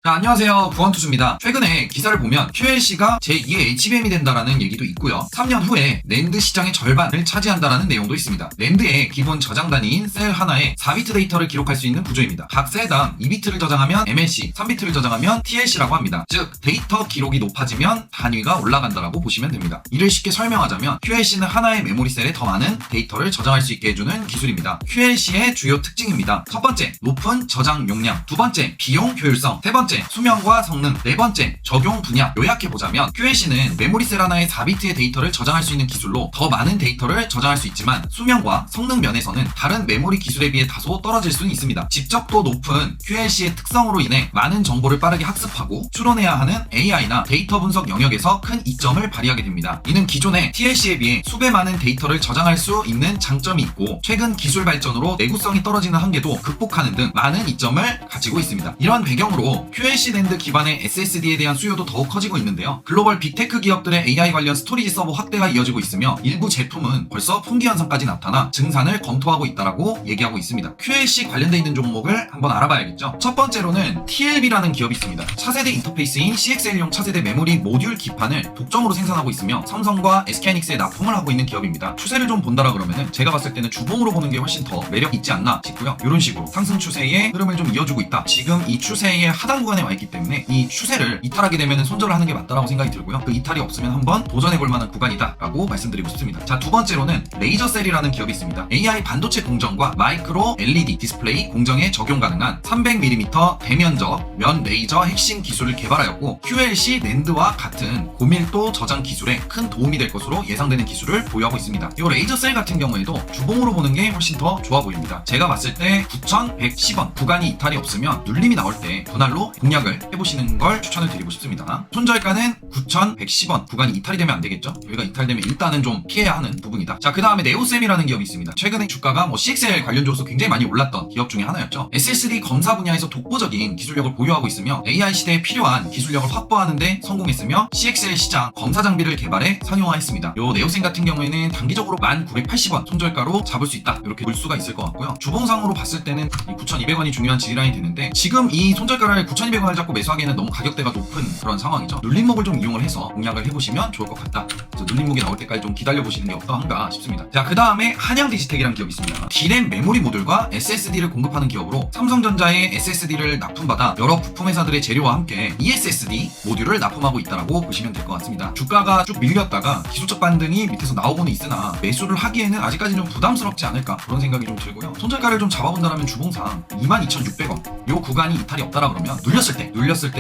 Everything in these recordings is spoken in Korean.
자, 안녕하세요. 구원투수입니다. 최근에 기사를 보면 QLC가 제2의 HBM이 된다라는 얘기도 있고요. 3년 후에 낸드 시장의 절반을 차지한다라는 내용도 있습니다. 낸드의 기본 저장 단위인 셀 하나에 4비트 데이터를 기록할 수 있는 구조입니다. 각 셀당 2비트를 저장하면 MLC, 3비트를 저장하면 TLC라고 합니다. 즉 데이터 기록이 높아지면 단위가 올라간다라고 보시면 됩니다. 이를 쉽게 설명하자면 QLC는 하나의 메모리 셀에 더 많은 데이터를 저장할 수 있게 해주는 기술입니다. QLC의 주요 특징입니다. 첫 번째, 높은 저장 용량. 두 번째, 비용 효율성. 세 번째, 수명과 성능. 네 번째, 적용 분야. 요약해보자면 QLC는 메모리 셀 하나에 4비트의 데이터를 저장할 수 있는 기술로 더 많은 데이터를 저장할 수 있지만 수명과 성능 면에서는 다른 메모리 기술에 비해 다소 떨어질 수는 있습니다. 집적도 높은 QLC의 특성으로 인해 많은 정보를 빠르게 학습하고 추론해야 하는 AI나 데이터 분석 영역에서 큰 이점을 발휘하게 됩니다. 이는 기존의 TLC에 비해 수배 많은 데이터를 저장할 수 있는 장점이 있고 최근 기술 발전으로 내구성이 떨어지는 한계도 극복하는 등 많은 이점을 가지고 있습니다. 이런 배경으로 QLC 낸드 기반의 SSD에 대한 수요도 더욱 커지고 있는데요. 글로벌 빅테크 기업들의 AI 관련 스토리지 서버 확대가 이어지고 있으며 일부 제품은 벌써 품귀 현상까지 나타나 증산을 검토하고 있다라고 얘기하고 있습니다. QLC 관련돼 있는 종목을 한번 알아봐야겠죠. 첫 번째로는 TLB라는 기업이 있습니다. 차세대 인터페이스인 CXL용 차세대 메모리 모듈 기판을 독점으로 생산하고 있으며 삼성과 SK하이닉스에 납품을 하고 있는 기업입니다. 추세를 좀 본다라 그러면은 제가 봤을 때는 주봉으로 보는 게 훨씬 더 매력 있지 않나 싶고요. 이런 식으로 상승 추세의 흐름을 좀 이어주고 있다. 지금 이 추세의 하단 구간에 와 있기 때문에 이 추세를 이탈하게 되면 손절을 하는 게 맞다라고 생각이 들고요. 그 이탈이 없으면 한번 도전해볼 만한 구간이다라고 말씀드리고 싶습니다. 자, 두 번째로는 레이저셀이라는 기업이 있습니다. AI 반도체 공정과 마이크로 LED 디스플레이 공정에 적용 가능한 300mm 대면적 면 레이저 핵심 기술을 개발하였고 QLC 낸드와 같은 고밀도 저장 기술에 큰 도움이 될 것으로 예상되는 기술을 보유하고 있습니다. 이 레이저셀 같은 경우에도 주봉으로 보는 게 훨씬 더 좋아 보입니다. 제가 봤을 때 9,110원 구간이 이탈이 없으면 눌림이 나올 때 분할로 공략을 해보시는 걸 추천을 드리고 싶습니다. 손절가는 9,110원 구간이 이탈이 되면 안 되겠죠? 여기가 이탈되면 일단은 좀 피해야 하는 부분이다. 자, 그 다음에 네오셈이라는 기업이 있습니다. 최근에 주가가 CXL 관련주로서 굉장히 많이 올랐던 기업 중에 하나였죠. SSD 검사 분야에서 독보적인 기술력을 보유하고 있으며 AI 시대에 필요한 기술력을 확보하는데 성공했으며 CXL 시장 검사 장비를 개발해 상용화했습니다. 요 네오셈 같은 경우에는 단기적으로 1,980원 손절가로 잡을 수 있다. 이렇게 볼 수가 있을 것 같고요. 주봉상으로 봤을 때는 9,200원이 중요한 지지라인이 되는데 지금 이 손절가를 9,200원을 잡고 매수하기에는 너무 가격대가 높은 그런 상황이죠. 눌림목을 좀 이용을 해서 공략을 해보시면 좋을 것 같다. 그래서 눌림목이 나올 때까지 좀 기다려보시는 게 어떠한가 싶습니다. 자, 그 다음에 한양디지텍이라는 기업이 있습니다. D램 메모리 모듈과 SSD를 공급하는 기업으로 삼성전자의 SSD를 납품받아 여러 부품 회사들의 재료와 함께 ESSD 모듈을 납품하고 있다라고 보시면 될 것 같습니다. 주가가 쭉 밀렸다가 기술적 반등이 밑에서 나오고는 있으나 매수를 하기에는 아직까지는 좀 부담스럽지 않을까 그런 생각이 좀 들고요. 손절가를 좀 잡아본다면 주봉상 22,600원 요 구간이 이탈이 없다라 그러면 눌렸을 때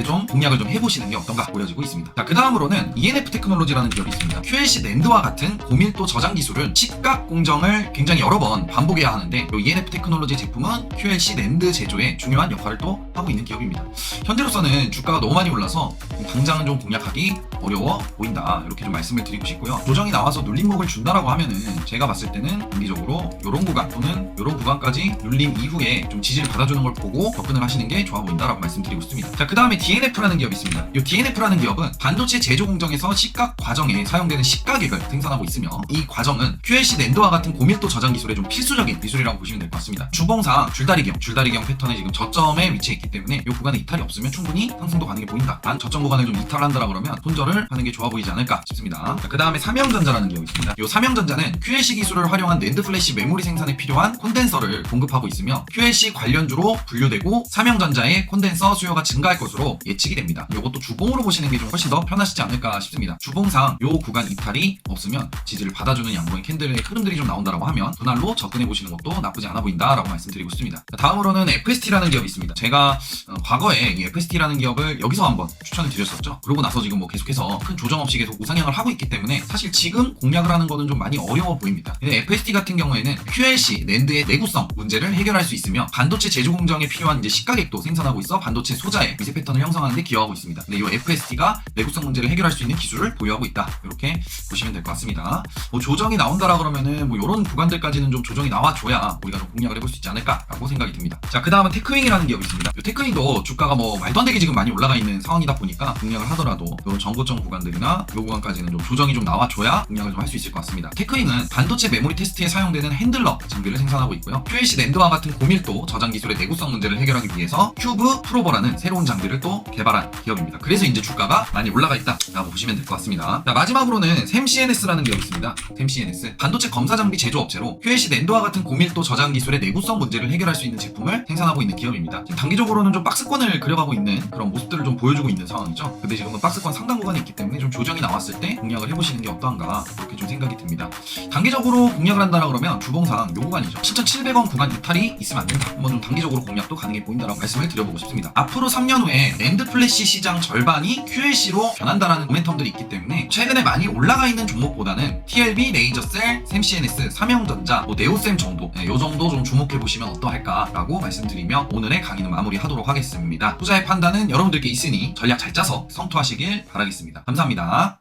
좀 공략을 좀 해보시는 게 어떤가 보여지고 있습니다. 자, 그 다음으로는 ENF 테크놀로지라는 기업이 있습니다. QLC 낸드와 같은 고밀도 저장 기술은 시각 공정을 굉장히 여러 번 반복해야 하는데 요 ENF 테크놀로지 제품은 QLC 낸드 제조에 중요한 역할을 또 하고 있는 기업입니다. 현재로서는 주가가 너무 많이 올라서 당장은 좀 공략하기 어려워 보인다 이렇게 좀 말씀을 드리고 싶고요. 조정이 나와서 눌림목을 준다라고 하면은 제가 봤을 때는 단기적으로 요런 구간 또는 요런 구간까지 눌림 이후에 좀 지지를 받아주는 걸 보고 접근을 하시는 게 좋아 보인다라고 말씀드리고 싶습니다. 자, 그 다음에 DNF라는 기업이 있습니다. 이 DNF라는 기업은 반도체 제조 공정에서 시각 과정에 사용되는 시가객을 생산하고 있으며 이 과정은 QLC 낸드와 같은 고밀도 저장 기술의 좀 필수적인 기술이라고 보시면 될 것 같습니다. 주봉상 줄다리경 패턴에 지금 저점에 위치해 있기 때문에 이 구간에 이탈이 없으면 충분히 상승도 가능해 보인다. 단 저점 구간을 좀 이탈한다라 그러면 손절을 하는 게 좋아 보이지 않을까 싶습니다. 자, 그 다음에 삼형전자라는 기업이 있습니다. 이 삼형전자는 QLC 기술을 활용한 낸드 플래시 메모리 생산에 필요한 콘덴서를 공급하고 있으며 QLC 관련주로 분류되고 삼형전자의 콘덴서 수요가 증가할 것으로 예측이 됩니다. 이것도 주봉으로 보시는 게 좀 훨씬 더 편하시지 않을까 싶습니다. 주봉상 요 구간 이탈이 없으면 지지를 받아주는 양봉의 캔들의 흐름들이 좀 나온다라고 하면 분할로 접근해 보시는 것도 나쁘지 않아 보인다라고 말씀드리고 싶습니다. 자, 다음으로는 FST라는 기업이 있습니다. 제가 과거에 이 FST라는 기업을 여기서 한번 추천을 드렸었죠. 그러고 나서 지금 계속해서 큰 조정 없이 계속 우상향을 하고 있기 때문에 사실 지금 공략을 하는 거는 좀 많이 어려워 보입니다. 근데 FST 같은 경우에는 QLC 낸드의 내구성 문제를 해결할 수 있으며 반도체 제조 공정에 필요한 이제 시가객도 생산하고 있어 반도체 소자의 미세 패턴을 형성하는 데 기여하고 있습니다. 근데 이 FST가 내구성 문제를 해결할 수 있는 기술을 보유하고 있다. 이렇게 보시면 될 것 같습니다. 조정이 나온다라 그러면은 이런 구간들까지는 좀 조정이 나와줘야 우리가 좀 공략을 해볼 수 있지 않을까라고 생각이 듭니다. 자, 그 다음은 테크윙이라는 기업이 있습니다. 이 테크닉도 주가가 뭐 말도 안 되게 지금 많이 올라가 있는 상황이다 보니까 공략을 하더라도 이런 정고점 구간들이나 요 구간까지는 좀 조정이 좀 나와줘야 공략을 좀 할 수 있을 것 같습니다. 테크닉은 반도체 메모리 테스트에 사용되는 핸들러 장비를 생산하고 있고요. QLC 낸드와 같은 고밀도 저장 기술의 내구성 문제를 해결하기 위해서 큐브 프로버라는 새로운 장비를 또 개발한 기업입니다. 그래서 이제 주가가 많이 올라가 있다라고 보시면 될 것 같습니다. 자, 마지막으로는 샘CNS라는 기업이 있습니다. 샘CNS 반도체 검사 장비 제조업체로 QLC 낸드와 같은 고밀도 저장 기술의 내구성 문제를 해결할 수 있는 제품을 생산하고 있는 기업입니다. 지금 단기적으로는 좀 박스권을 그려가고 있는 그런 모습들을 좀 보여주고 있는 상황이죠. 근데 지금은 박스권 상단 구간에 있기 때문에 좀 조정이 나왔을 때 공략을 해보시는 게 어떠한가 그렇게 좀 생각이 듭니다. 단기적으로 공략을 한다라 그러면 주봉상 요 구간이죠. 7,700원 구간 이탈이 있으면 안 된다. 한번 좀 단기적으로 공략도 가능해 보인다라고 말씀을 드려보고 싶습니다. 앞으로 3년 후에 낸드 플래시 시장 절반이 QLC로 변한다라는 모멘텀들이 있기 때문에 최근에 많이 올라가 있는 종목보다는 TLB, 레이저셀, 샘CNS, 삼형전자, 네오셈 정도 요 정도 좀 주목해 보시면 어떠할까라고 말씀드리며 오늘의 강의는 마무리하도록 하겠습니다. 투자의 판단은 여러분들께 있으니 전략 잘 짜서 성투하시길 바라겠습니다. 감사합니다.